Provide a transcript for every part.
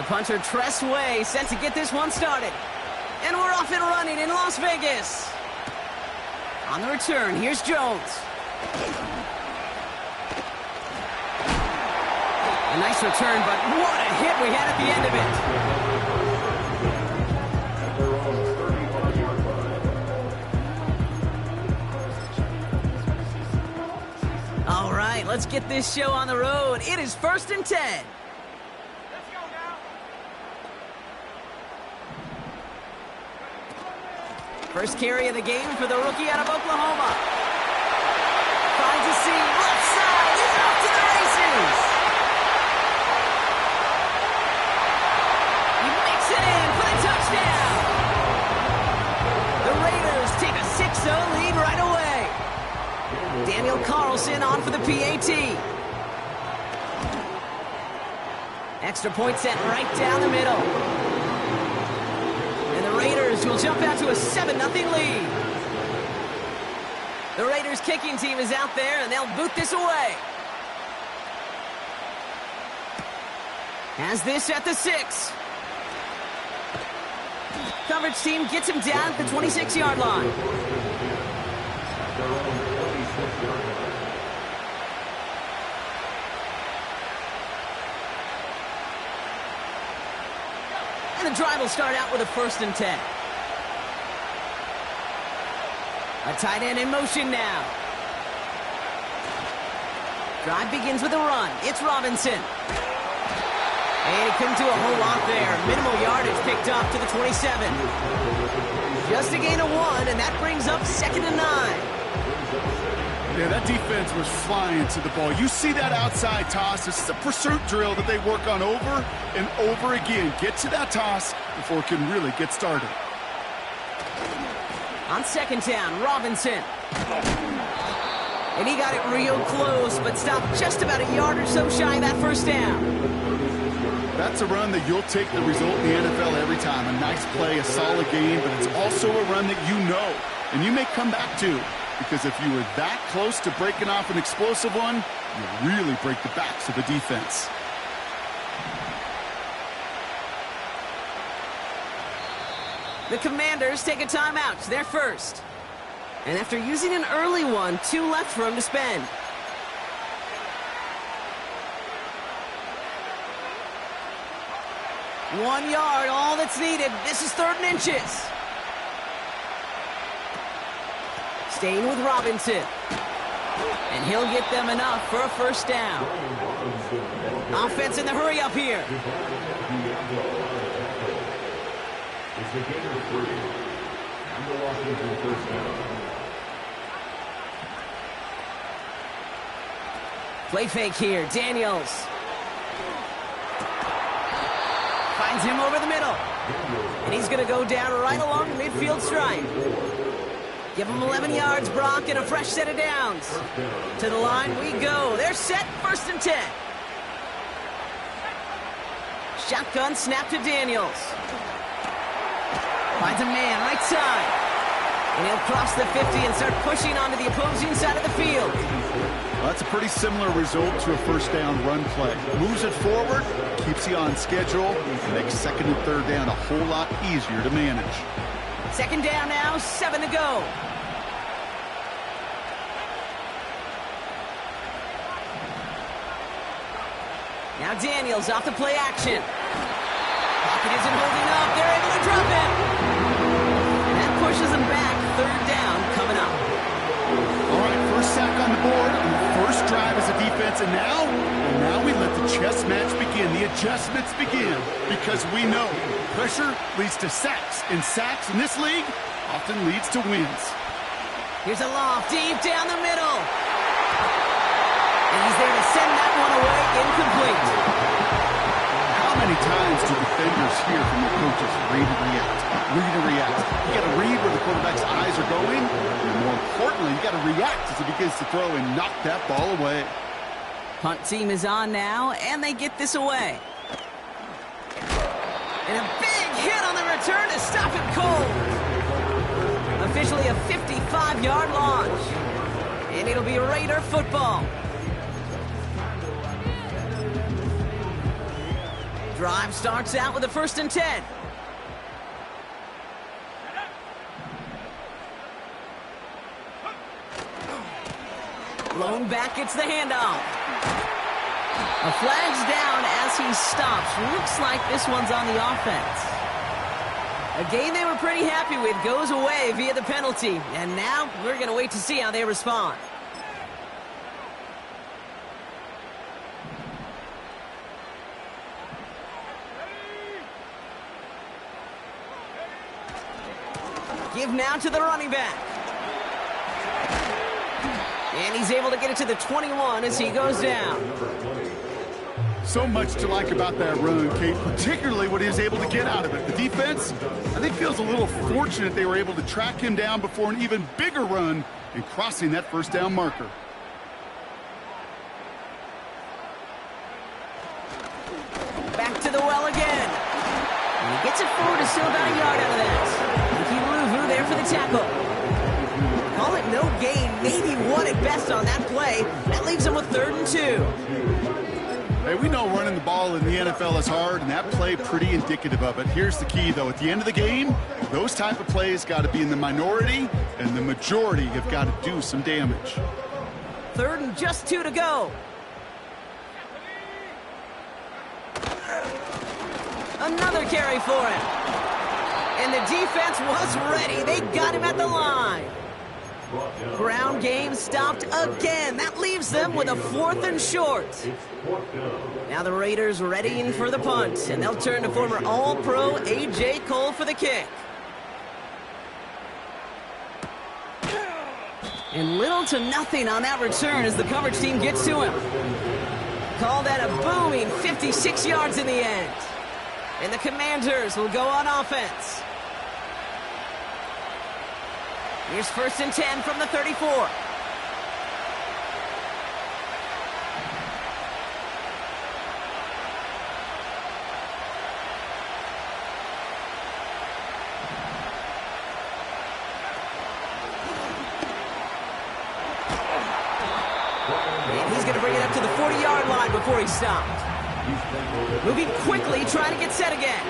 The punter Tress Way set to get this one started. And we're off and running in Las Vegas. On the return, here's Jones. A nice return, but what a hit we had at the end of it. All right, let's get this show on the road. It is 1st and 10. Let's go now. First carry of the game for the rookie out of Oklahoma. Finds a seam, left side, he's off to the races. He makes it in for the touchdown. The Raiders take a 6-0 lead right away. Daniel Carlson on for the PAT. Extra point set right down the middle. And the Raiders will jump out to a 7-0 lead. The Raiders kicking team is out there, and they'll boot this away. Has this at the 6. Coverage team gets him down at the 26-yard line. And the drive will start out with a 1st and 10. A tight end in motion now. Drive begins with a run. It's Robinson. And he couldn't do a whole lot there. Minimal yardage picked up to the 27. Just a gain of 1, and that brings up 2nd and 9. Yeah, that defense was flying to the ball. You see that outside toss. This is a pursuit drill that they work on over and over again. Get to that toss before it can really get started. On 2nd down, Robinson. And he got it real close, but stopped just about a yard or so shy of that 1st down. That's a run that you'll take the result in the NFL every time. A nice play, a solid game, but it's also a run that you know and you may come back to, because if you were that close to breaking off an explosive one, you really break the backs of the defense. The Commanders take a timeout. They're first. And after using an early one, 2 left for him to spend. One yard, all that's needed. This is 3rd and inches. Staying with Robinson. And he'll get them enough for a 1st down. Offense in the hurry up here. It's the gain of 3. And the Washington 1st down. Play fake here. Daniels. Finds him over the middle. And he's going to go down right along the midfield stripe. Give him 11 yards, Brock, and a fresh set of downs. To the line we go. They're set, 1st and 10. Shotgun snap to Daniels. Finds a man right side. And he'll cross the 50 and start pushing onto the opposing side of the field. Well, that's a pretty similar result to a 1st down run play. Moves it forward, keeps you on schedule, and makes 2nd and 3rd down a whole lot easier to manage. 2nd down now, 7 to go. Now Daniels off the play action. Pocket isn't holding up. They're able to drop it. That pushes them back. 3rd down coming up. All right, 1st sack on the board, and the 1st drive as a defense, and now we let the chess match begin. The adjustments begin, because we know pressure leads to sacks, and sacks in this league often leads to wins. Here's a loft deep down the middle. And he's there to send that one away, incomplete. How many times do defenders hear from their coaches, read and react, read and react? You got to read where the quarterback's eyes are going, and more importantly, you got to react as he begins to throw and knock that ball away. Punt team is on now, and they get this away. And a big hit on the return to stop it cold. Officially a 55-yard launch. And it'll be Raider football. Drive starts out with a 1st and 10. Blown back, gets the handoff. A flag's down as he stops. Looks like this one's on the offense. A game they were pretty happy with goes away via the penalty. And now we're going to wait to see how they respond. Give now to the running back. And he's able to get it to the 21 as he goes down. So much to like about that run, Kate, particularly what he was able to get out of it. The defense, I think, feels a little fortunate they were able to track him down before an even bigger run and crossing that 1st down marker. Back to the well again. And he gets it forward to still about a yard out of that. Luvu there for the tackle. Call it no gain, maybe 1 at best on that play. That leaves him with 3rd and 2. Hey, we know running the ball in the NFL is hard, and that play pretty indicative of it. Here's the key, though. At the end of the game, those type of plays got to be in the minority, and the majority have got to do some damage. 3rd and just 2 to go. Another carry for him. And the defense was ready. They got him at the line. Ground game stopped again. That leaves them with a 4th and short. Now the Raiders readying for the punt, and they'll turn to former All-Pro A.J. Cole for the kick. And little to nothing on that return as the coverage team gets to him. Call that a booming 56 yards in the end. And the Commanders will go on offense. Here's 1st and 10 from the 34. And he's going to bring it up to the 40-yard line before he stopped. Moving quickly, trying to get set again.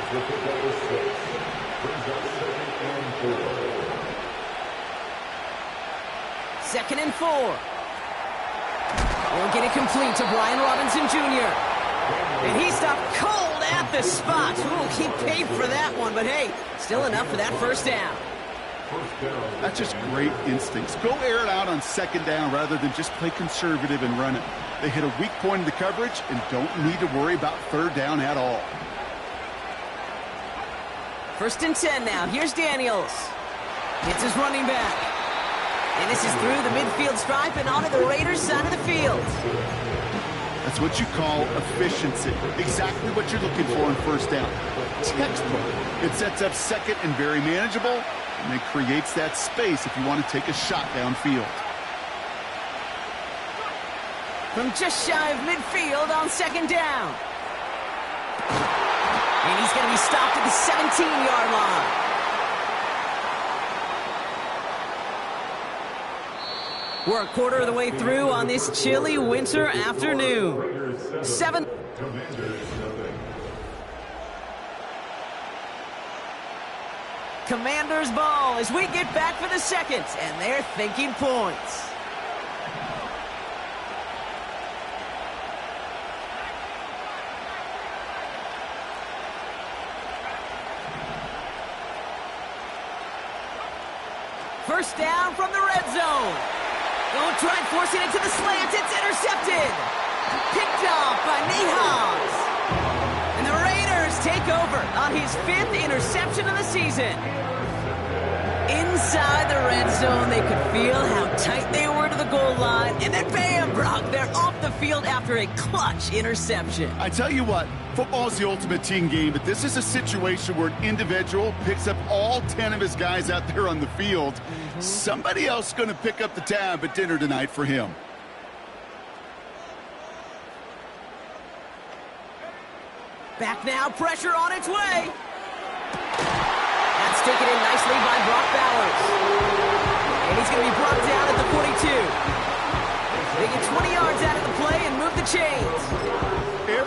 Second and 4. We'll get it complete to Brian Robinson Jr. And he stopped cold at the spot. Ooh, he paid for that one, but hey, still enough for that 1st down. That's just great instincts. Go air it out on 2nd down rather than just play conservative and run it. They hit a weak point in the coverage and don't need to worry about 3rd down at all. 1st and 10 now. Here's Daniels. It's his running back. And this is through the midfield stripe and onto the Raiders' side of the field. That's what you call efficiency. Exactly what you're looking for in 1st down. Textbook. It sets up 2nd and very manageable, and it creates that space if you want to take a shot downfield. From just shy of midfield on 2nd down. And he's going to be stopped at the 17-yard line. We're a quarter of the way through on this chilly winter afternoon. 7. Commanders ball as we get back for the 2nd, and they're thinking points. First down from the red zone. Don't try and force it into the slant. It's intercepted. Picked off by Nahas. And the Raiders take over on his 5th interception of the season. Inside the red zone, they could feel how tight they were to the goal line. And then bam, Brock, they're off the field after a clutch interception. I tell you what, football is the ultimate team game, but this is a situation where an individual picks up all 10 of his guys out there on the field. Somebody else is going to pick up the tab at dinner tonight for him. Back now, pressure on its way. That's taken in nicely by Brock Bowers. And he's going to be brought down at the 42. They get 20 yards out of the play and move the chains.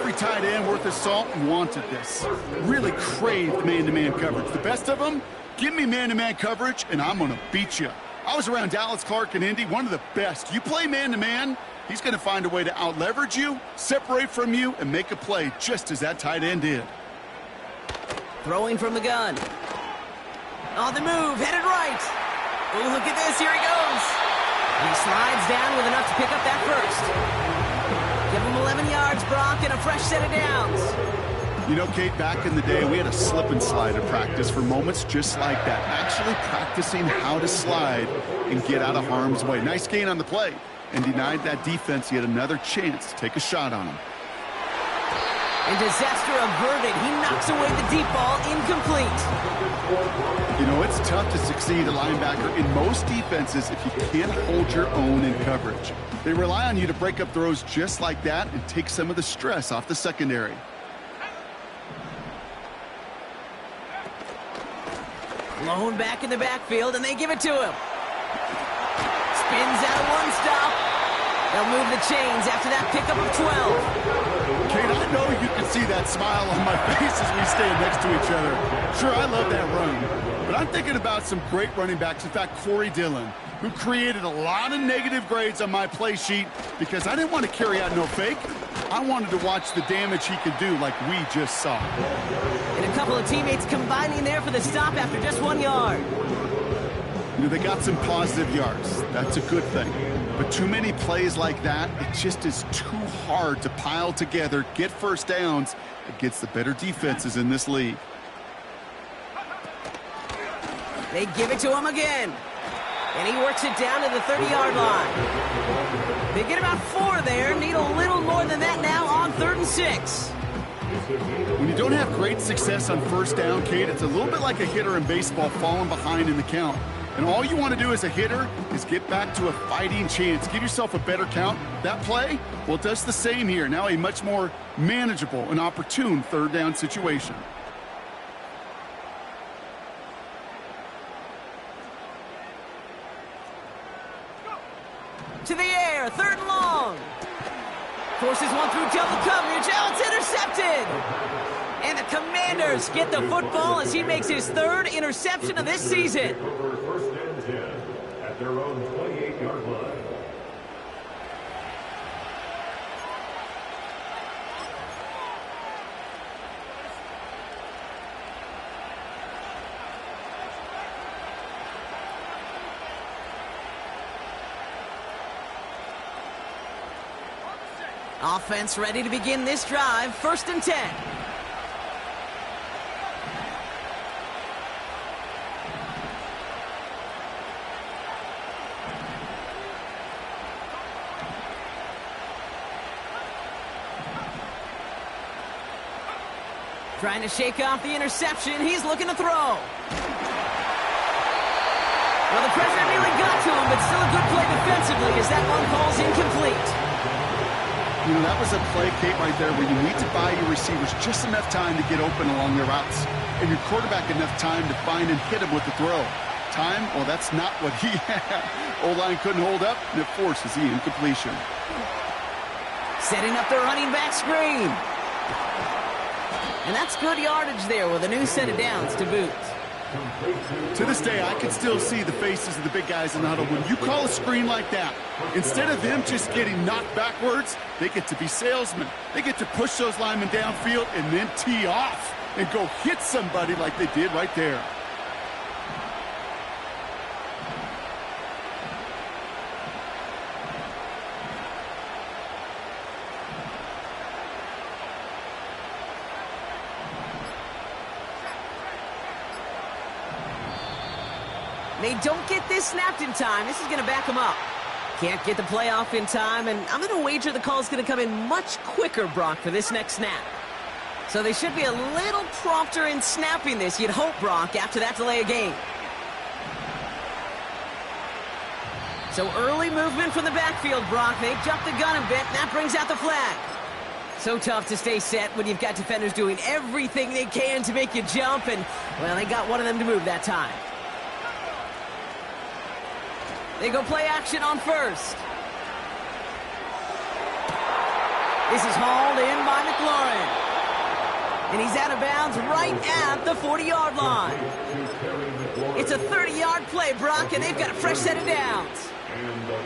Every tight end worth his salt wanted this. Really craved man-to-man coverage. The best of them, give me man-to-man coverage, and I'm going to beat you. I was around Dallas Clark and Indy, one of the best. You play man-to-man, he's going to find a way to out-leverage you, separate from you, and make a play just as that tight end did. Throwing from the gun. On the move, headed right. Oh, look at this, here he goes. And he slides down with enough to pick up that first. Give him 11 yards, Brock, and a fresh set of downs. You know, Kate, back in the day, we had a slip and slide in practice for moments just like that. Actually practicing how to slide and get out of harm's way. Nice gain on the play, and denied that defense yet another chance to take a shot on him. And disaster averted. He knocks away the deep ball, incomplete. You know, it's tough to succeed a linebacker in most defenses if you can't hold your own in coverage. They rely on you to break up throws just like that and take some of the stress off the secondary. Blown back in the backfield, and they give it to him. Spins out of one stop. They'll move the chains after that pickup of 12. Kate, I know you can see that smile on my face as we stand next to each other. Sure, I love that run. But I'm thinking about some great running backs. In fact, Corey Dillon, who created a lot of negative grades on my play sheet because I didn't want to carry out no fake. I wanted to watch the damage he could do like we just saw. And a couple of teammates combining there for the stop after just 1 yard. You know, they got some positive yards. That's a good thing. But too many plays like that, it just is too hard to pile together, get first downs against the better defenses in this league. They give it to him again. And he works it down to the 30-yard line. They get about 4 there. Need a little more than that now on 3rd and 6. When you don't have great success on first down, Kate, it's a little bit like a hitter in baseball falling behind in the count. And all you want to do as a hitter is get back to a fighting chance. Give yourself a better count. That play, well, it does the same here. Now a much more manageable and opportune 3rd down situation. To the air, 3rd and long. Forces one through double coverage. Oh, it's intercepted. And the Commanders get the football as he makes his 3rd interception of this season. First and 10 at their own 28-yard line. Offense ready to begin this drive. 1st and 10. Trying to shake off the interception. He's looking to throw. Well, the pressure nearly got to him, but still a good play defensively as that one falls incomplete. You know, that was a play, Kate, right there where you need to buy your receivers just enough time to get open along their routes. And your quarterback enough time to find and hit him with the throw. Time, well, that's not what he had. O-line couldn't hold up, and it forces the incompletion. Setting up the running back screen. And that's good yardage there with a new set of downs to boot. To this day, I can still see the faces of the big guys in the huddle. When you call a screen like that, instead of them just getting knocked backwards, they get to be salesmen. They get to push those linemen downfield and then tee off and go hit somebody like they did right there. They don't get this snapped in time. This is going to back them up. Can't get the play off in time, and I'm going to wager the call is going to come in much quicker, Brock, for this next snap. So they should be a little prompter in snapping this, you'd hope, Brock, after that delay of game. So early movement from the backfield, Brock. They jumped the gun a bit, and that brings out the flag. So tough to stay set when you've got defenders doing everything they can to make you jump, and, well, they got one of them to move that time. They go play action on 1st. This is hauled in by McLeod. McLaurin. And he's out of bounds right at the 40-yard line. It's a 30-yard play, Brock, and they've got a fresh set of downs.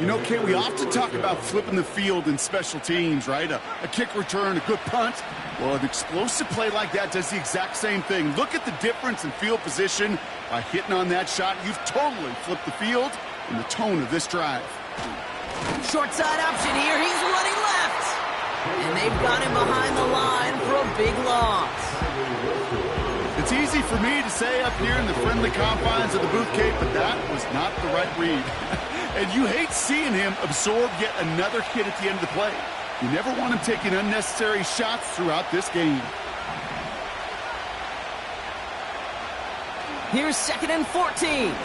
You know, Kate, we often talk about flipping the field in special teams, right? A kick return, a good punt. Well, an explosive play like that does the exact same thing. Look at the difference in field position. By hitting on that shot, you've totally flipped the field and the tone of this drive. Short side option here. He's running left. And they've got him behind the line for a big loss. It's easy for me to say up here in the friendly confines of the booth, Kate, but that was not the right read. And you hate seeing him absorb yet another hit at the end of the play. You never want him taking unnecessary shots throughout this game. Here's 2nd and 14.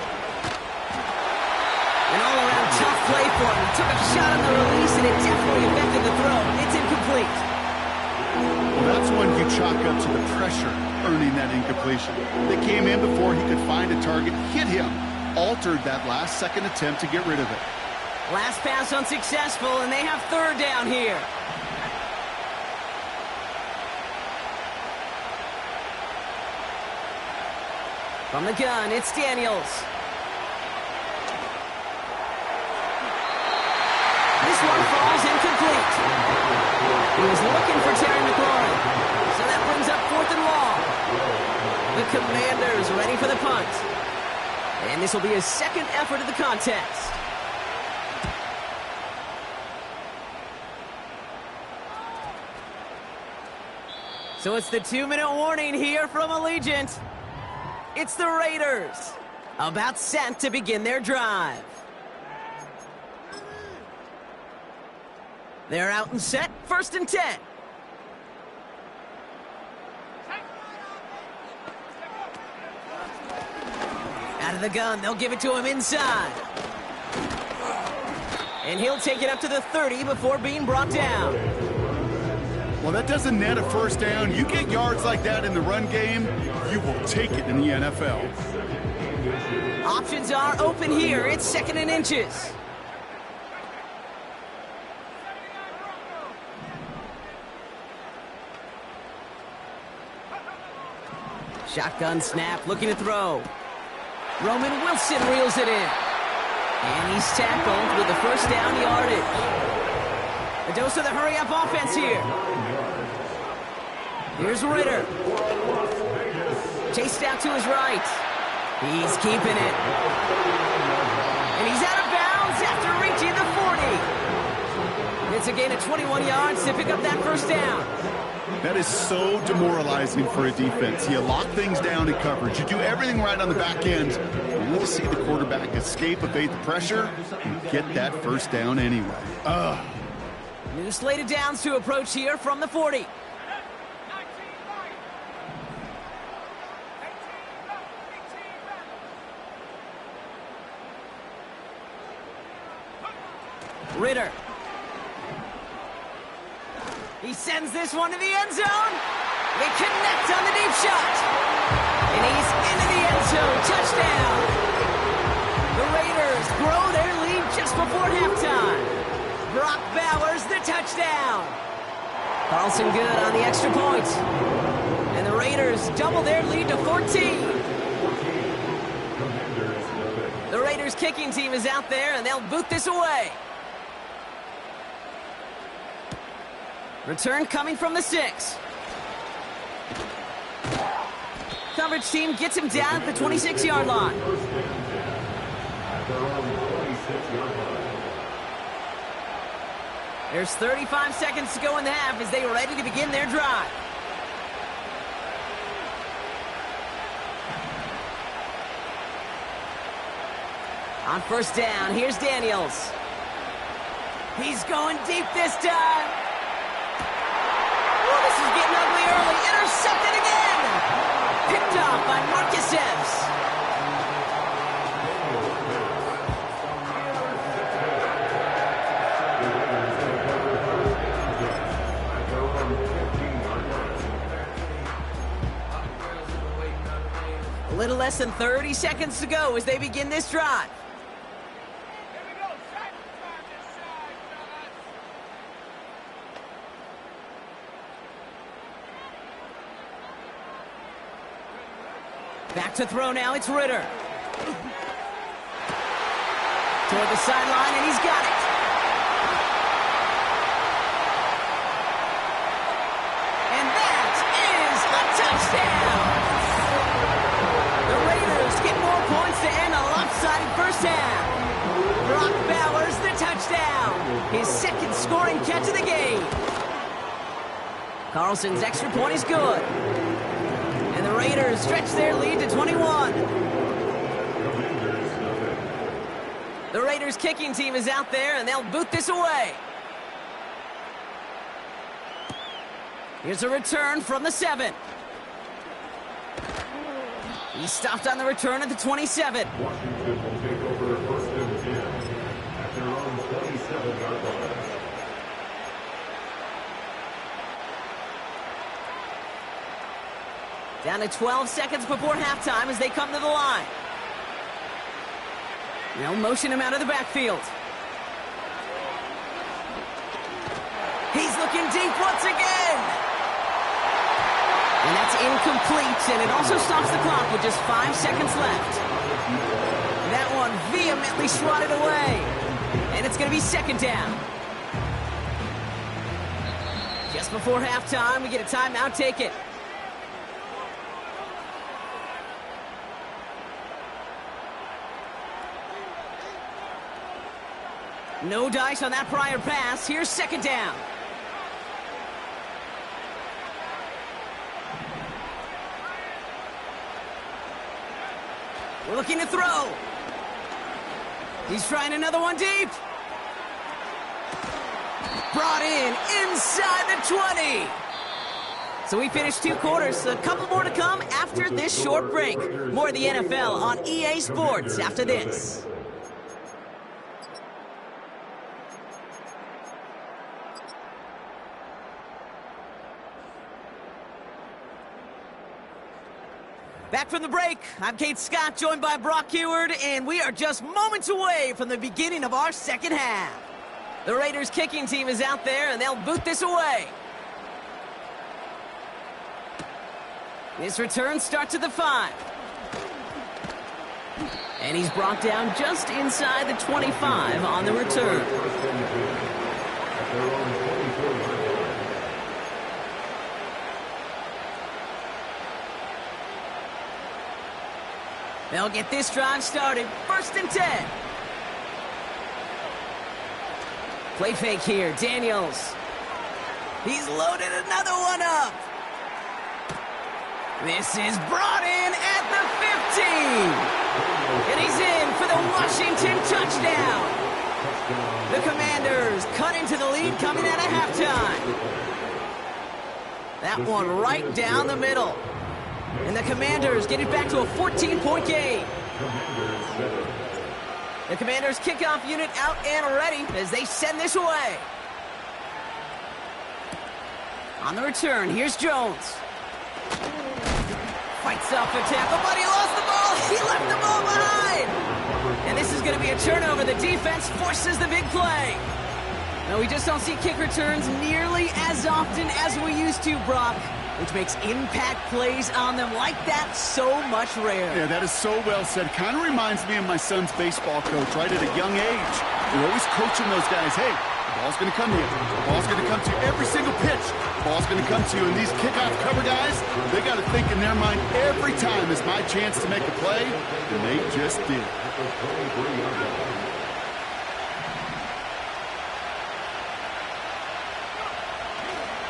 An all-around tough play for him. He took a shot on the release, and it definitely affected the throw. It's incomplete. Well, that's one you chalk up to the pressure earning that incompletion. They came in before he could find a target, hit him, altered that last-second attempt to get rid of it. Last pass unsuccessful, and they have 3rd down here. From the gun, it's Daniels. This one falls incomplete. He was looking for Terry McLaurin. So that brings up 4th and long. The Commanders ready for the punt. And this will be his 2nd effort of the contest. So it's the 2-minute warning here from Allegiant. It's the Raiders, about set to begin their drive. They're out and set, 1st and 10. Out of the gun, they'll give it to him inside. And he'll take it up to the 30 before being brought down. Well, that doesn't net a 1st down. You get yards like that in the run game, you will take it in the NFL. Options are open here. It's 2nd and inches. Shotgun snap, looking to throw. Roman Wilson reels it in. And he's tackled with the 1st down yardage. A dose of the hurry-up offense here. Here's Ritter. Chased out to his right. He's keeping it. And he's out of bounds after reaching the 40. It's a gain of 21 yards to pick up that 1st down. That is so demoralizing for a defense. You lock things down in coverage. You do everything right on the back end. You will see the quarterback escape, evade the pressure, and get that 1st down anyway. New slated downs to approach here from the 40. Ritter. He sends this one to the end zone. They connect on the deep shot. And he's into the end zone. Touchdown. The Raiders grow their lead just before halftime. Brock Bowers, the touchdown. Carlson good on the extra point. And the Raiders double their lead to 14. The Raiders kicking team is out there, and they'll boot this away. Return coming from the 6. Coverage team gets him down at the 26-yard line. There's 35 seconds to go in the half as they are ready to begin their drive. On 1st down, here's Daniels. He's going deep this time. Oh, this is getting ugly early. Intercepted again. Picked off by Marcus Epps. A little less than 30 seconds to go as they begin this drive. Back to throw now, it's Ritter. Toward the sideline, and he's got it. And that is a touchdown! The Raiders get more points to end a lopsided first half. Brock Bowers, the touchdown. His second scoring catch of the game. Carlson's extra point is good. And the Raiders stretch their lead to 21. The Raiders kicking team is out there, and they'll boot this away. Here's a return from the 7. He stopped on the return at the 27. Washington will take over first and 10 at their own 27-yard line. Down to 12 seconds before halftime as they come to the line. They'll motion him out of the backfield. He's looking deep once again. And that's incomplete, and it also stops the clock with just 5 seconds left. That one vehemently swatted away. And it's going to be second down. Just before halftime, we get a timeout. Take it. No dice on that prior pass. Here's second down. We're looking to throw. He's trying another one deep. Brought in inside the 20. So we finished 2 quarters. A couple more to come after this short break. More of the NFL on EA Sports after this. Back from the break, I'm Kate Scott, joined by Brock Heward, and we are just moments away from the beginning of our second half. The Raiders kicking team is out there, and they'll boot this away. This return starts at the 5. And he's brought down just inside the 25 on the return. They'll get this drive started. First and 10. Play fake here. Daniels. He's loaded another one up. This is brought in at the 15. And he's in for the Washington touchdown. The Commanders cut into the lead coming out of halftime. That one right down the middle. And the Commanders get it back to a 14-point game. The Commanders kickoff unit out and ready as they send this away. On the return, here's Jones. Fights off a tackle, but he lost the ball. He left the ball behind. And this is going to be a turnover. The defense forces the big play. No, we just don't see kick returns nearly as often as we used to, Brock, which makes impact plays on them like that so much rarer. Yeah, that is so well said. Kind of reminds me of my son's baseball coach, right, at a young age. You're always coaching those guys, hey, the ball's going to come to you. The ball's going to come to you every single pitch. The ball's going to come to you. And these kickoff cover guys, they got to think in their mind every time is my chance to make a play, and they just did.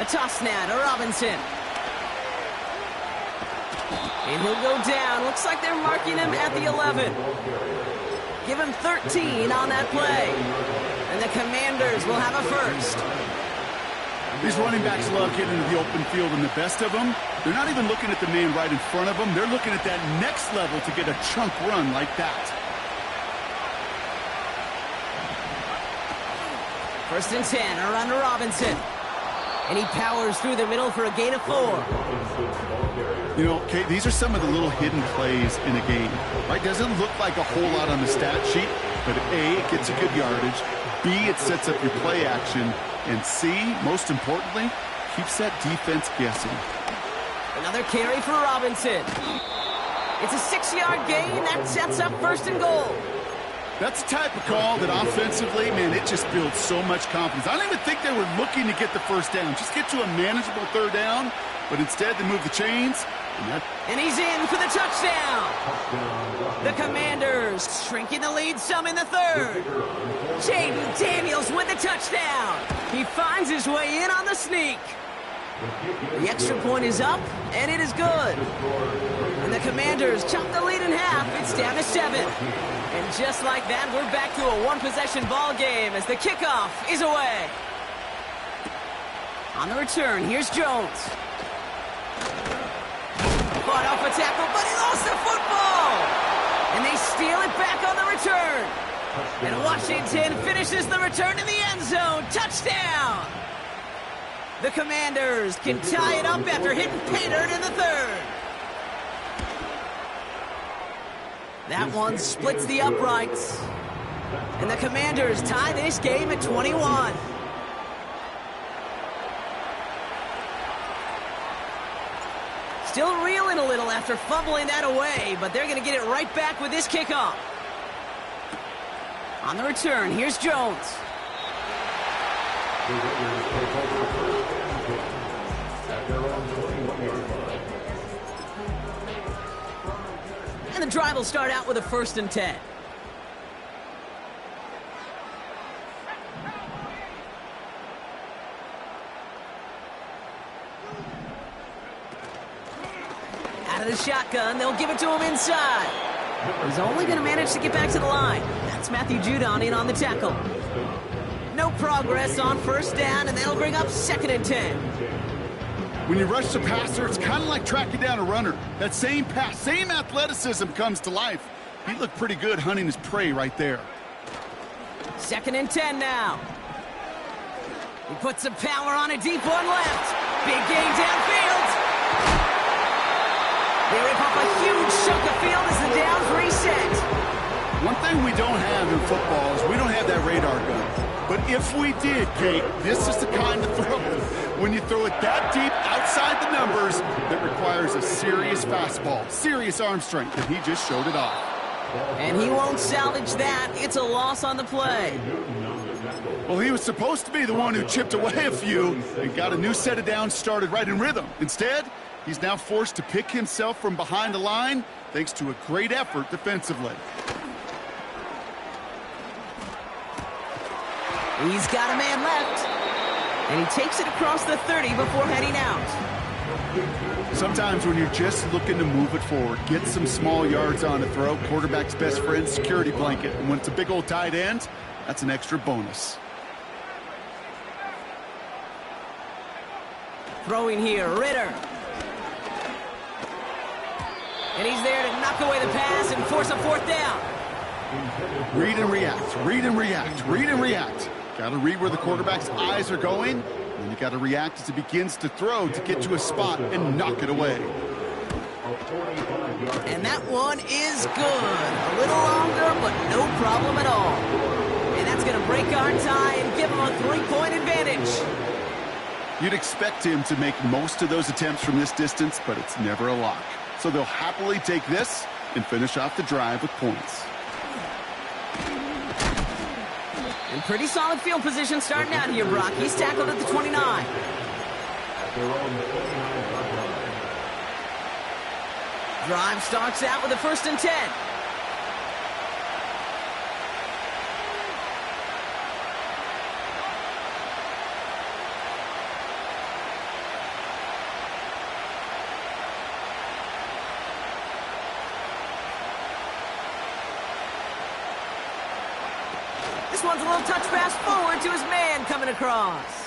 A toss now to Robinson. And he'll go down. Looks like they're marking him at the 11. Give him 13 on that play. And the Commanders will have a first. These running backs love getting into the open field, and the best of them, they're not even looking at the man right in front of them. They're looking at that next level to get a chunk run like that. First and 10, around to Robinson. And he powers through the middle for a gain of 4. You know, Kate, these are some of the little hidden plays in a game, right? Doesn't look like a whole lot on the stat sheet, but A, it gets you good yardage. B, it sets up your play action. And C, most importantly, keeps that defense guessing. Another carry for Robinson. It's a 6-yard gain. That sets up 1st and goal. That's the type of call that offensively, man, it just builds so much confidence. I don't even think they were looking to get the first down. Just get to a manageable 3rd down, but instead they move the chains. And he's in for the touchdown. The Commanders shrinking the lead some in the 3rd. Jaden Daniels with the touchdown. He finds his way in on the sneak. The extra point is up, and it is good. And the Commanders chop the lead in half. It's down to 7. And just like that, we're back to a one-possession ball game as the kickoff is away. On the return, here's Jones. Fought off a tackle, but he lost the football. And they steal it back on the return. And Washington finishes the return in the end zone. Touchdown! The Commanders can tie it up after hitting pay dirt in the 3rd. That one splits the uprights. And the Commanders tie this game at 21. Still reeling a little after fumbling that away, but they're going to get it right back with this kickoff. On the return, here's Jones. And the drive will start out with a 1st and 10. Out of the shotgun, they'll give it to him inside. He's only going to manage to get back to the line. That's Matthew Judon in on the tackle. No progress on 1st down, and that'll bring up 2nd and 10. When you rush the passer, it's kind of like tracking down a runner. That same pass, same athleticism comes to life. He looked pretty good hunting his prey right there. 2nd and 10 now. He puts some power on a deep one left. Big gain downfield. They rip off a huge chunk of field as the downs reset. One thing we don't have in football is we don't have that radar gun. But if we did, Kate, this is the kind of throw. When you throw it that deep outside the numbers, that requires a serious fastball, serious arm strength, and he just showed it off. And he won't salvage that. It's a loss on the play. Well, he was supposed to be the one who chipped away a few and got a new set of downs started right in rhythm. Instead, he's now forced to pick himself from behind the line thanks to a great effort defensively. He's got a man left. And he takes it across the 30 before heading out. Sometimes when you're just looking to move it forward, get some small yards on a throw, quarterback's best friend, security blanket. And when it's a big old tight end, that's an extra bonus. Throwing here, Ritter. And he's there to knock away the pass and force a 4th down. Read and react, read and react, read and react. Got to read where the quarterback's eyes are going, and you got to react as he begins to throw to get to a spot and knock it away. And that one is good. A little longer, but no problem at all. And that's going to break our tie and give him a 3-point advantage. You'd expect him to make most of those attempts from this distance, but it's never a lock. So they'll happily take this and finish off the drive with points. And pretty solid field position starting out here, Brock. He's tackled at the 29. Drive starts out with a 1st and 10. This one's a little touch pass forward to his man coming across.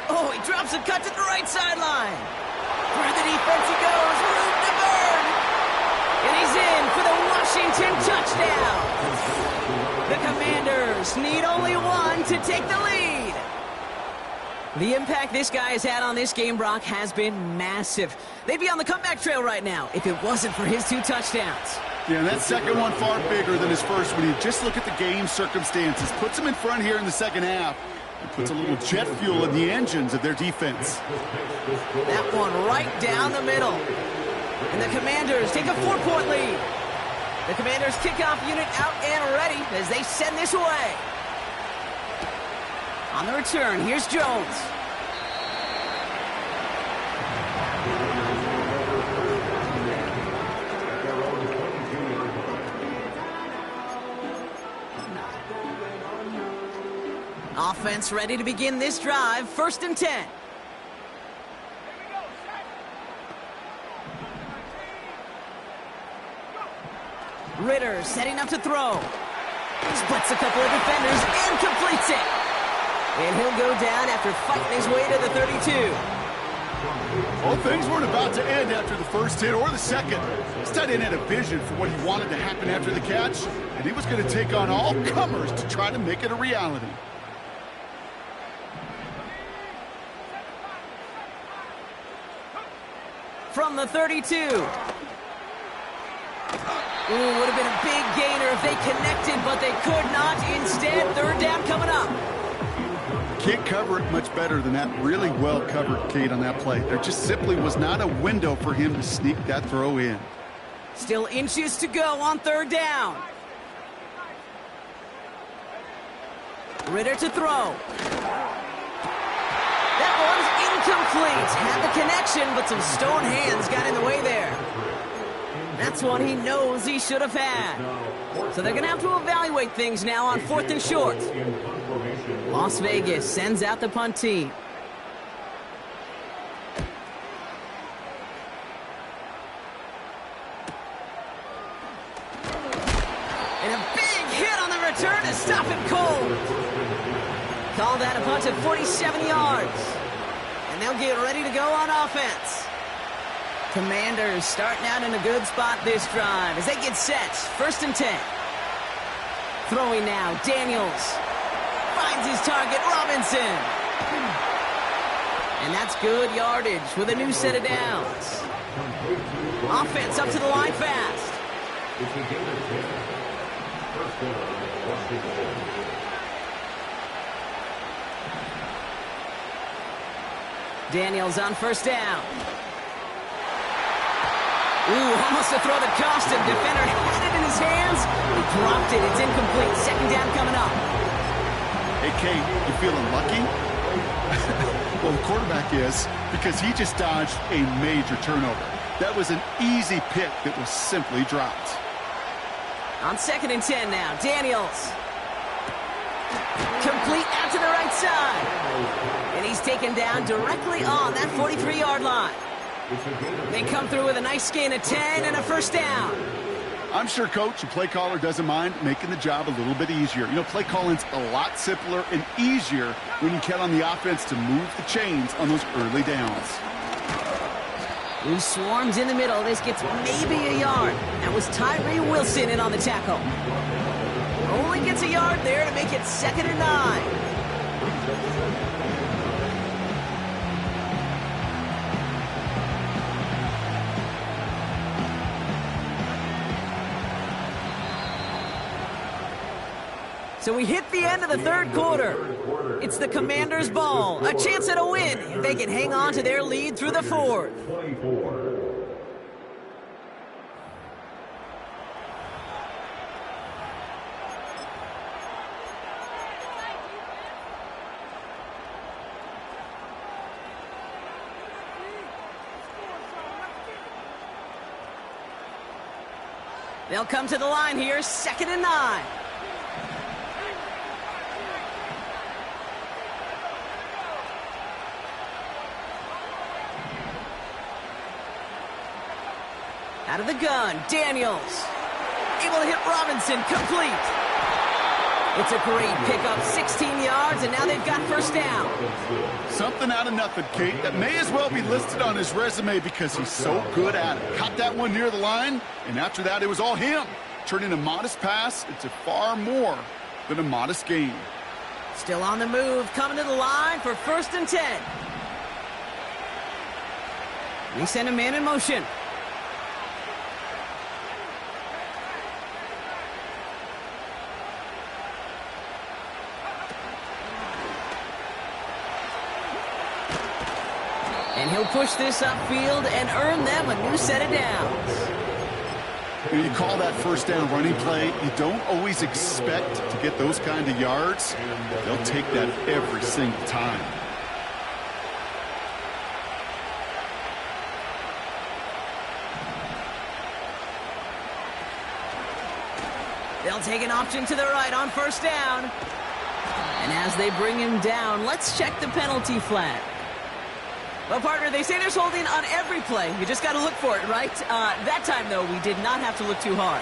Oh, he drops a cut to the right sideline. Through the defense he goes, room to burn. And he's in for the Washington touchdown. The Commanders need only one to take the lead. The impact this guy has had on this game, Brock, has been massive. They'd be on the comeback trail right now if it wasn't for his 2 touchdowns. Yeah, that second one far bigger than his first when you just look at the game circumstances. Puts them in front here in the second half. And puts a little jet fuel in the engines of their defense. That one right down the middle. And the Commanders take a 4-point lead. The Commanders kickoff unit out and ready as they send this away. On the return, here's Jones. Offense ready to begin this drive. 1st and 10. Ritter setting up to throw. Splits a couple of defenders and completes it. And he'll go down after fighting his way to the 32. Well, things weren't about to end after the first hit or the second. This tight end had a vision for what he wanted to happen after the catch, and he was going to take on all comers to try to make it a reality. From the 32. Ooh, would have been a big gainer if they connected, but they could not. Instead, 3rd down coming up. Can't cover it much better than that. Really well covered, Kate, on that play. There just simply was not a window for him to sneak that throw in. Still inches to go on 3rd down. Ritter to throw. That one's incomplete. Had the connection, but some stone hands got in the way there. That's one he knows he should have had. So they're going to have to evaluate things now on 4th and short. Las Vegas sends out the punt team. And a big hit on the return to stop it cold. Call that a punt of 47 yards. And they'll get ready to go on offense. Commanders starting out in a good spot this drive as they get set. 1st and 10. Throwing now, Daniels. Finds his target, Robinson. And that's good yardage with a new set of downs. Offense up to the line fast. Daniels on 1st down. Ooh, almost a throw that cost him. Defender had it in his hands. He dropped it. It's incomplete. 2nd down coming up. Hey, Kate, you feeling lucky? Well, the quarterback is, because he just dodged a major turnover. That was an easy pick that was simply dropped. On 2nd and 10 now, Daniels. Complete out to the right side. And he's taken down directly on that 43-yard line. They come through with a nice gain of 10 and a 1st down. I'm sure coach and play caller doesn't mind making the job a little bit easier. You know, play calling's a lot simpler and easier when you count on the offense to move the chains on those early downs. Who swarms in the middle. This gets maybe a yard. That was Tyree Wilson in on the tackle. Only gets a yard there to make it 2nd and 9. So we hit the end of the 3rd quarter. It's the Commanders' ball. A chance at a win if they can hang on to their lead through the 4th. They'll come to the line here, 2nd and 9. Out of the gun, Daniels. Able to hit Robinson, complete. It's a great pickup, 16 yards, and now they've got 1st down. Something out of nothing, Kate. That may as well be listed on his resume because he's so good at it. Caught that one near the line, and after that, it was all him. Turning a modest pass into far more than a modest gain. Still on the move, coming to the line for 1st and 10. We send a man in motion. And he'll push this upfield and earn them a new set of downs. When you call that first down running play, you don't always expect to get those kind of yards. They'll take that every single time. They'll take an option to the right on first down. And as they bring him down, let's check the penalty flag. Well, partner, they say there's holding on every play. You just got to look for it, right? That time, though, we did not have to look too hard.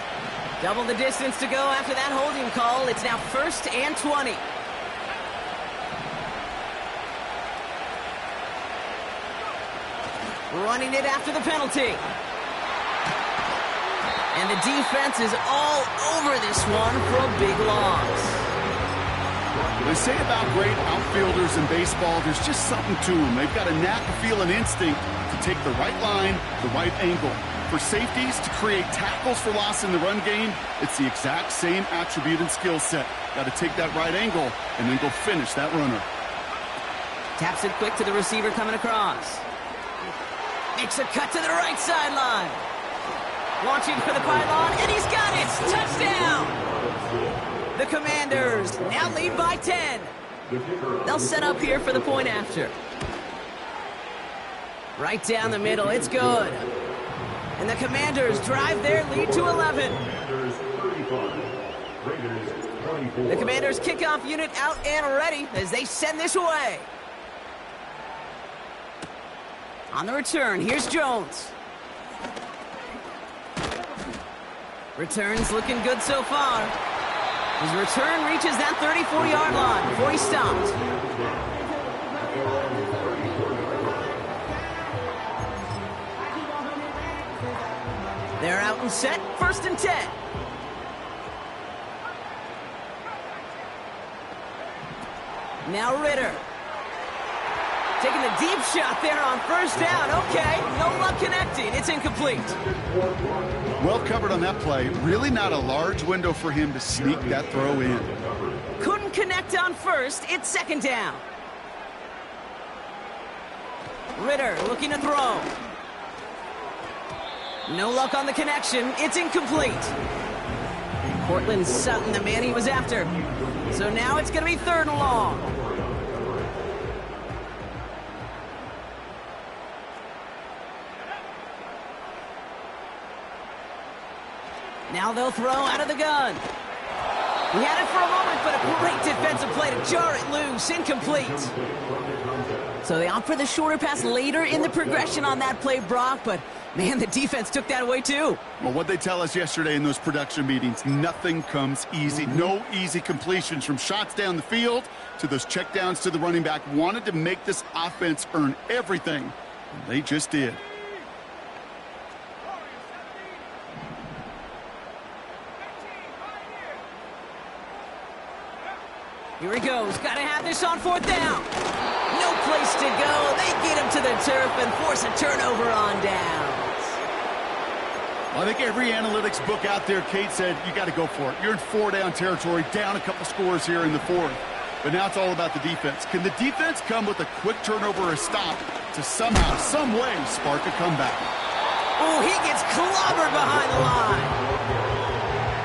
Double the distance to go after that holding call. It's now 1st and 20. Running it after the penalty. And the defense is all over this one for a big loss. They say about great outfielders in baseball, there's just something to them. They've got a knack, a feel, and instinct to take the right line, the right angle. For safeties to create tackles for loss in the run game, it's the exact same attribute and skill set. Got to take that right angle and then go finish that runner. Taps it quick to the receiver coming across. Makes a cut to the right sideline. Launching for the pylon, and he's got it! Touchdown! The Commanders now lead by 10. They'll set up here for the point after. Right down the middle, it's good. And the Commanders drive their lead to 11. The Commanders kickoff unit out and ready as they send this away. On the return, here's Jones. Returns looking good so far. His return reaches that 34-yard line before he stopped. They're out and set, 1st and 10. Now Ritter. Taking the deep shot there on first down. Okay, no luck connecting. It's incomplete. Well covered on that play. Really not a large window for him to sneak that throw in. Couldn't connect on first. It's 2nd down. Ritter looking to throw. No luck on the connection. It's incomplete. Cortland Sutton, the man he was after. So now it's going to be 3rd and long. Now they'll throw out of the gun. He had it for a moment, but a great defensive play to jar it loose. Incomplete. So they opt for the shorter pass later in the progression on that play, Brock, but man, the defense took that away too. Well, what they tell us yesterday in those production meetings, nothing comes easy. No easy completions from shots down the field to those checkdowns to the running back. Wanted to make this offense earn everything. And they just did. Here he goes. Got to have this on 4th down. No place to go. They get him to the turf and force a turnover on downs. Well, I think every analytics book out there, Kate, said you got to go for it. You're in 4-down territory, down a couple scores here in the 4th. But now it's all about the defense. Can the defense come with a quick turnover or a stop to somehow, some way, spark a comeback? Oh, he gets clobbered behind the line.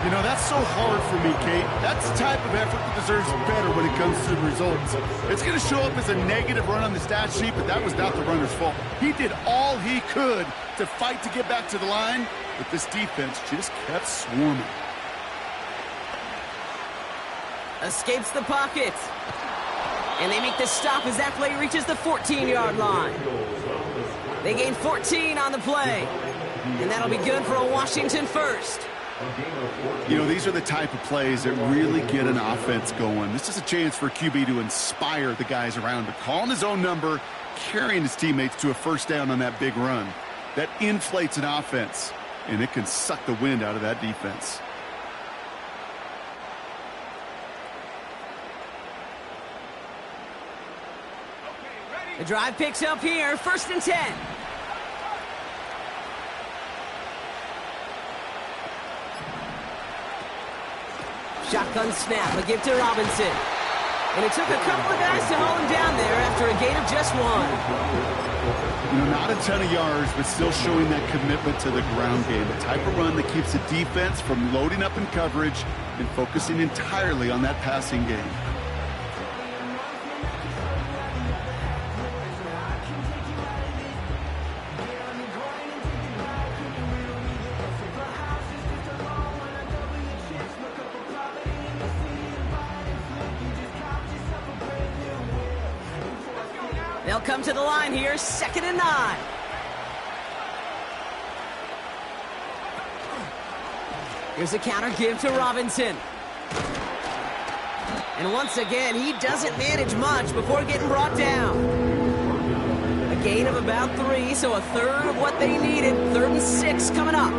You know, that's so hard for me, Kate. That's the type of effort that deserves better when it comes to the results. It's going to show up as a negative run on the stat sheet, but that was not the runner's fault. He did all he could to fight to get back to the line, but this defense just kept swarming. Escapes the pocket. And they make the stop as that play reaches the 14-yard line. They gain 14 on the play. And that'll be good for a Washington first. You know, these are the type of plays that really get an offense going. This is a chance for QB to inspire the guys around him, calling his own number, carrying his teammates to a first down on that big run. That inflates an offense, and it can suck the wind out of that defense. The drive picks up here, 1st and 10. Shotgun snap, a give to Robinson. And it took a couple of guys to hold him down there after a gain of just 1. You know, not a ton of yards, but still showing that commitment to the ground game. The type of run that keeps the defense from loading up in coverage and focusing entirely on that passing game. They'll come to the line here, 2nd and 9. Here's a counter give to Robinson. And once again, he doesn't manage much before getting brought down. A gain of about 3, so a third of what they needed. 3rd and 6 coming up.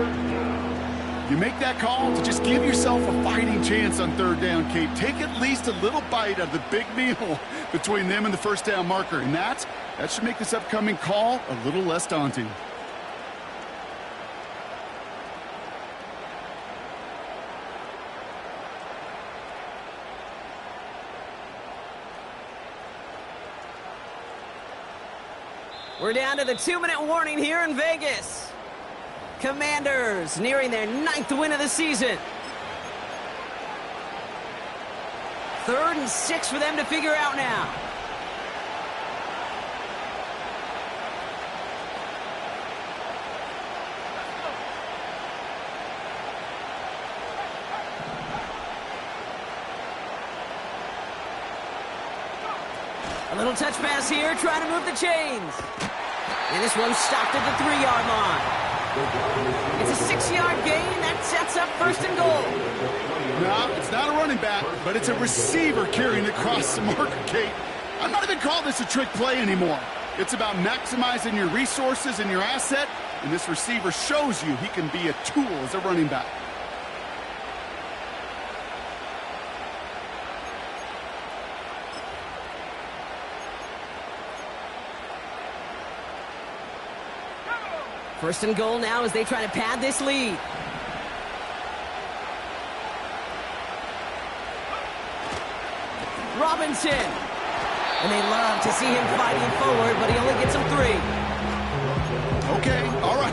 You make that call to just give yourself a fighting chance on 3rd down, Kate. Take at least a little bite of the big meal between them and the 1st down marker. And that should make this upcoming call a little less daunting. We're down to the 2-minute warning here in Vegas. Commanders nearing their 9th win of the season. 3rd and 6 for them to figure out now. A little touch pass here, trying to move the chains. And this one's stopped at the 3-yard line. It's a 6-yard gain. That sets up 1st and goal. No, it's not a running back, but it's a receiver carrying across the marker, Kate. I'm not even calling this a trick play anymore. It's about maximizing your resources and your asset, and this receiver shows you he can be a tool as a running back. First and goal now as they try to pad this lead. Robinson. And they love to see him fighting forward, but he only gets him 3. Okay, all right.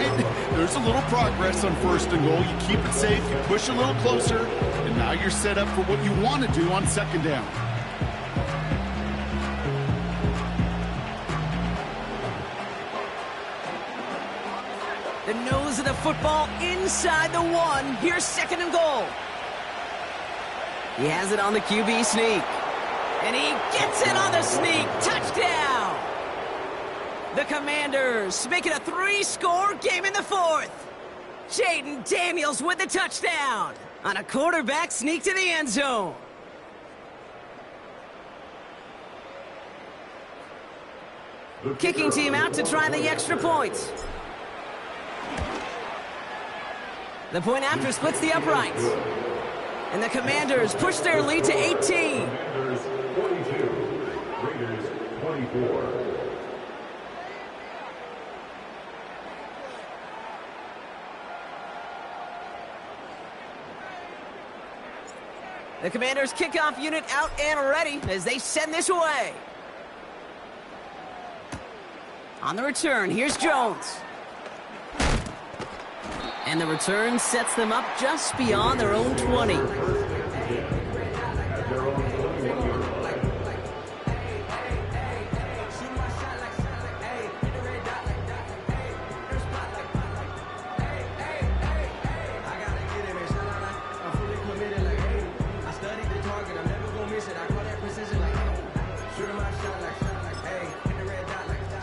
There's a little progress on 1st and goal. You keep it safe, you push a little closer, and now you're set up for what you want to do on 2nd down. The nose of the football inside the 1. Here's 2nd and goal. He has it on the QB sneak. And he gets it on the sneak. Touchdown! The Commanders make it a 3-score game in the 4th. Jaden Daniels with the touchdown on a quarterback sneak to the end zone. Kicking team out to try the extra points. The point after splits the uprights. And the Commanders push their lead to 18. Commanders 42, Raiders 24. The Commanders' kickoff unit out and ready as they send this away. On the return, here's Jones. And the return sets them up just beyond their own 20.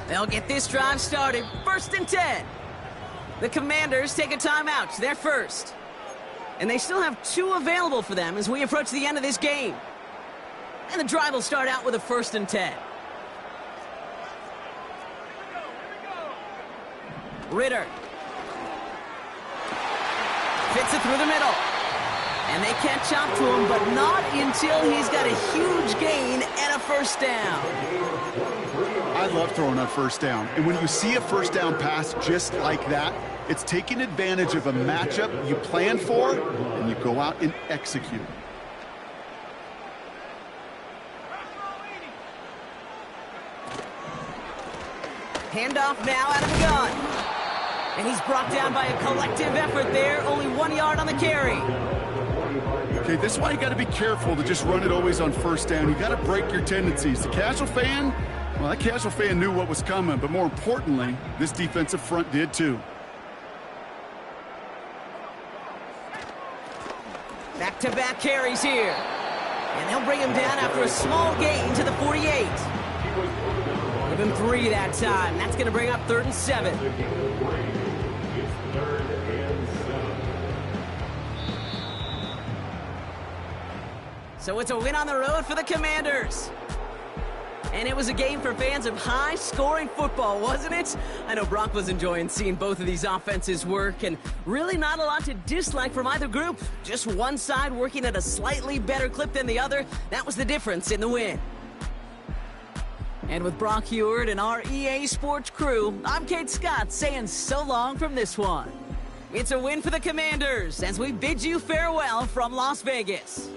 They'll get this drive started. 1st and 10. The Commanders take a timeout. They're first. And they still have 2 available for them as we approach the end of this game. And the drive will start out with a 1st and 10. Ritter. Fits it through the middle. And they catch up to him, but not until he's got a huge gain and a 1st down. I love throwing on 1st down. And when you see a 1st down pass just like that, it's taking advantage of a matchup you plan for, and you go out and execute. Handoff now out of the gun. And he's brought down by a collective effort there. Only 1 yard on the carry. Okay, this is why you got to be careful to just run it always on first down. You got to break your tendencies. The casual fan, well, that casual fan knew what was coming, but more importantly, this defensive front did too. Back-to-back carries here. And they'll bring him down after a small gain to the 48. Give him 3 that time. That's going to bring up 3rd and 7. So it's a win on the road for the Commanders. And it was a game for fans of high-scoring football, wasn't it? I know Brock was enjoying seeing both of these offenses work, and really not a lot to dislike from either group. Just one side working at a slightly better clip than the other. That was the difference in the win. And with Brock Heward and our EA Sports crew, I'm Kate Scott saying so long from this one. It's a win for the Commanders as we bid you farewell from Las Vegas.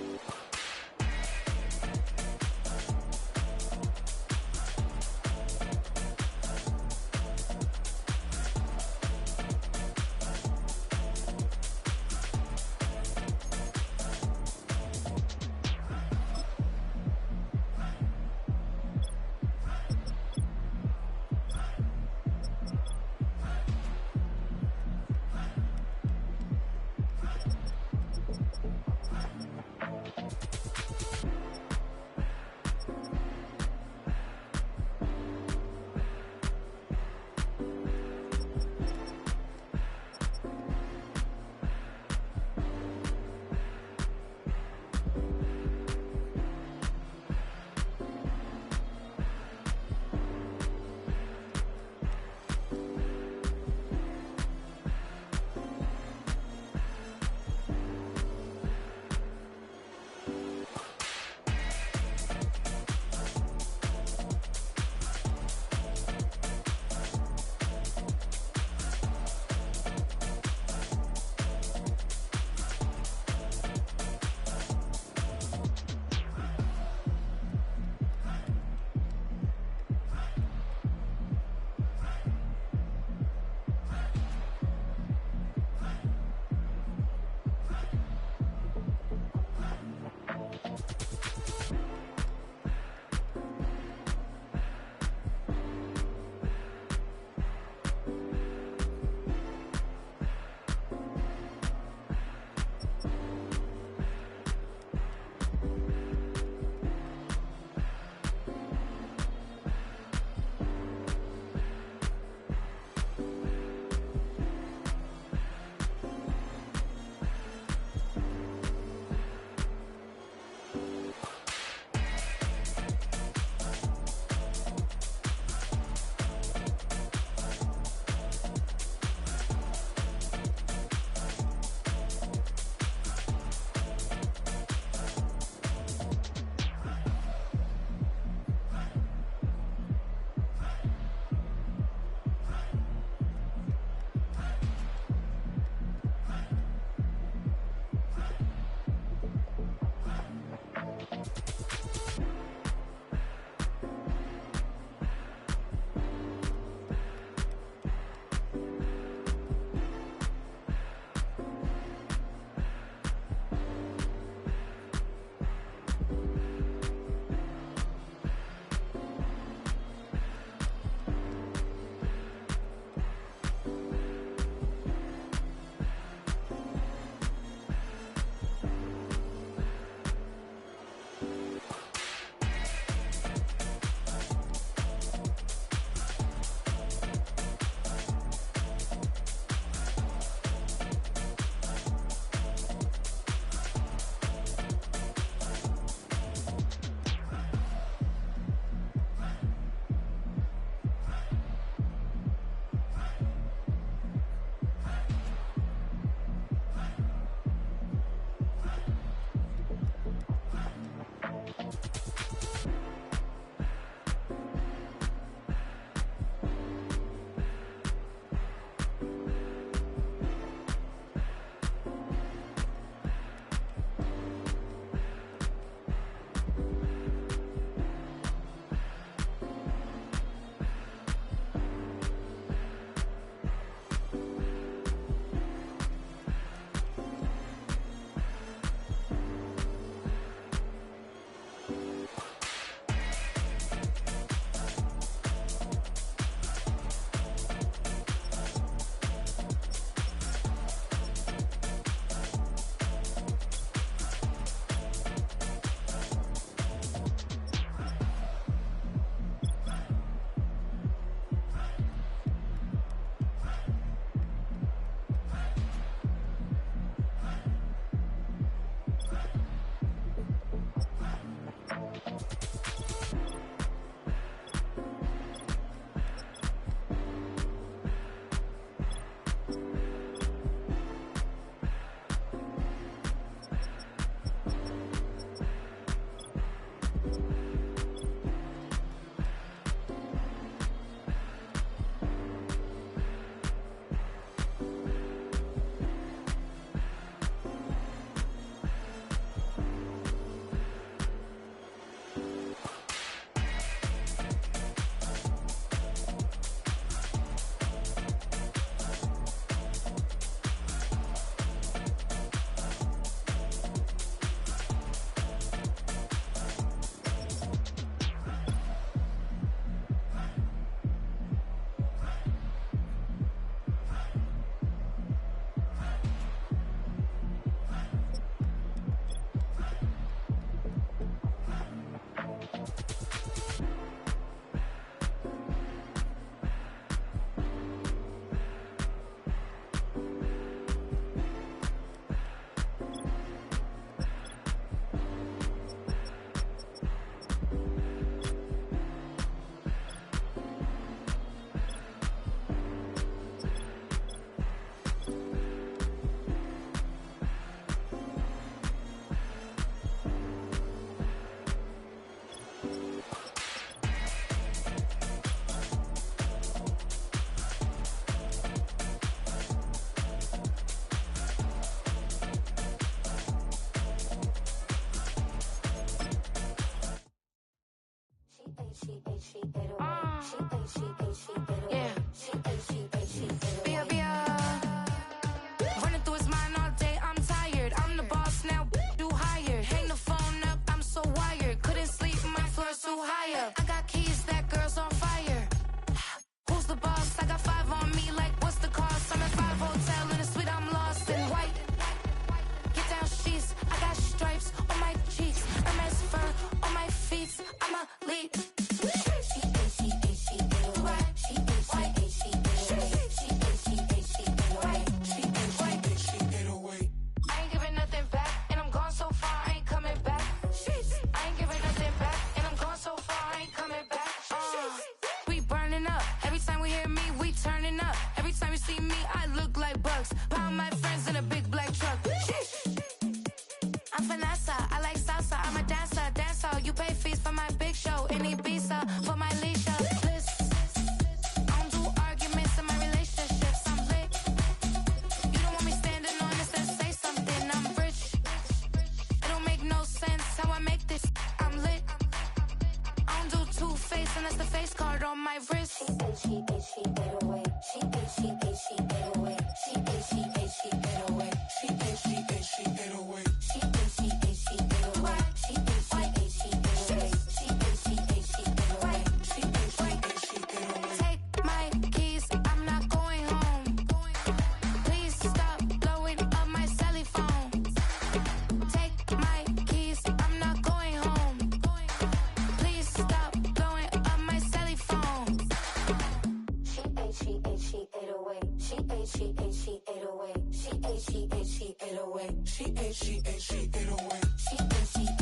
ate away. She ate away. She ate away. She ate away.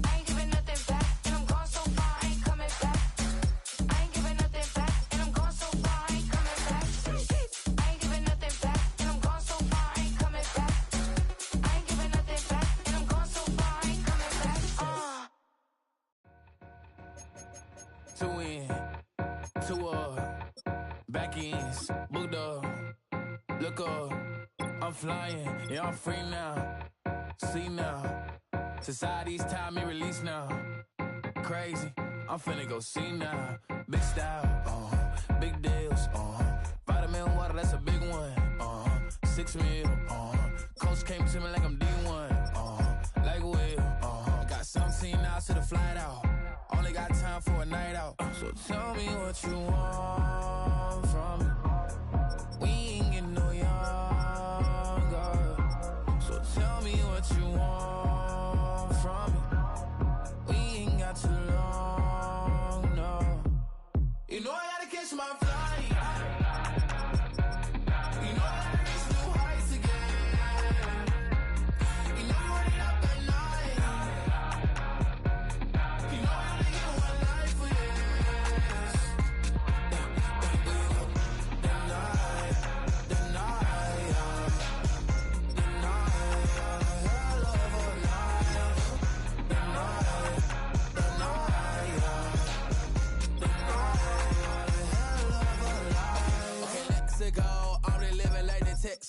I ain't giving nothing back, and I'm gone so far, I ain't coming back. I ain't giving nothing back, and I'm gone so far, I ain't coming back. I ain't giving nothing back, and I'm gone so far, I ain't coming back. I ain't giving nothing back, and I'm gone so far, I ain't coming back. Two in, two up, back ends, booked up, look up, I'm flying, yeah, I'm free now, see now, society's time me release now, crazy, I'm finna go see now, big style, big deals, vitamin water, that's a big one, 6 meal, coach came to me like I'm D1, like Will, got 17 hours to the flight out. Only got time for a night out. So tell me what you want from me. We ain't getting no younger. So tell me what you want from me. We ain't got too long, no. You know I gotta catch my flight. You know I gotta reach new heights again. You know I'm running up at night. You know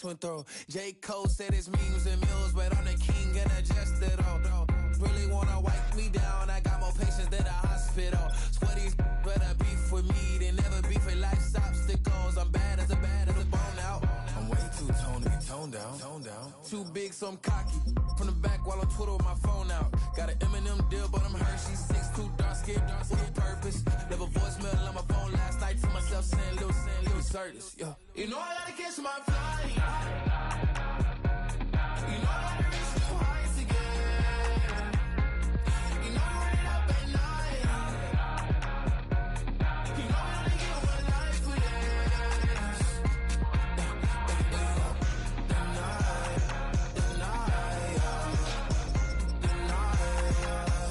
went through. J. Cole said it's memes and mills, but I'm the king and adjust it all. Really wanna wipe me down, I got more patience than a hospital. Sweaty's better beef with me than never beef with life's obstacles. I'm bad as a bone out. I'm way too toned to be toned down. Too big, so I'm cocky. From the back while on Twitter with my phone out. Got an Eminem deal, but I'm Hershey's 6'2", dark skin, with a purpose. Never voicemail on my phone last night to myself saying Lil Curtis, yeah. You know I gotta catch my flight. You know I gotta reach new heights again. You know I'm running up at night. You know I only get one life for this. The night,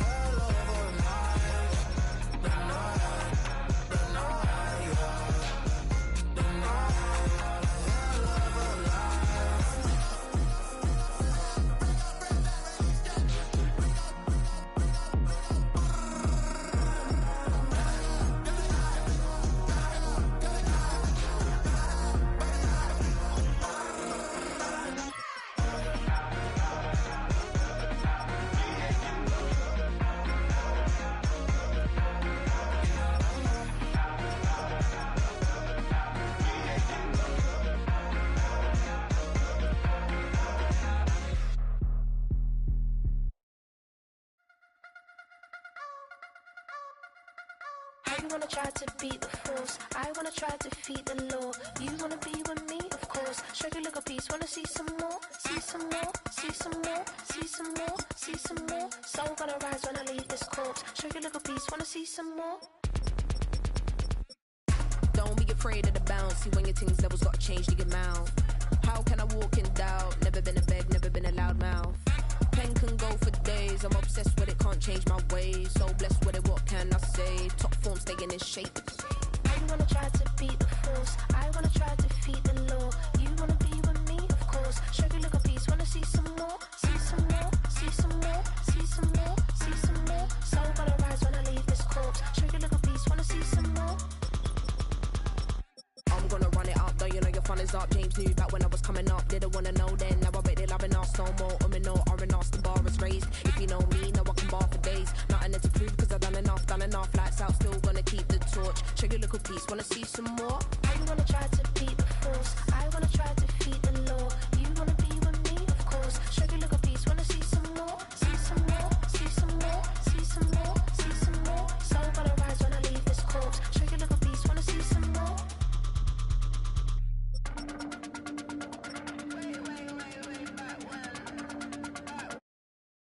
hell of a night. The night. You wanna try to beat the force, I wanna try to defeat the law. You wanna be with me, of course. Show you a little piece, wanna see some more, see some more, see some more, see some more, see some more. Soul gonna rise when I leave this corpse. Show you a little piece, wanna see some more. Don't be afraid of the bounce. See when your things levels gotta change to your mouth. How can I walk in doubt? Never been a beg, never been a loud mouth. Pen can go for days. I'm obsessed with it, can't change my ways. So blessed with it, what can I say? Top form staying in shape. You wanna try to beat the force, I wanna try to defeat the law. You wanna be with me, of course. Show you a little piece, wanna see some more, see some more, see some more, see some more, see some more. Soul gonna rise when I leave this corpse. Show you a little piece, wanna see some more. I'm gonna run it up, though you know your fun is up. James knew back when I was coming up, didn't wanna know then. Now I bet they're loving us no more. No R&R's, the bar is raised. If you know me, now I can bar for days. Nothing to prove, cause I've done enough. Lights out, still gonna keep the torch. Show you a little piece, wanna see some more? You wanna try to beat the force, I wanna try to defeat the law.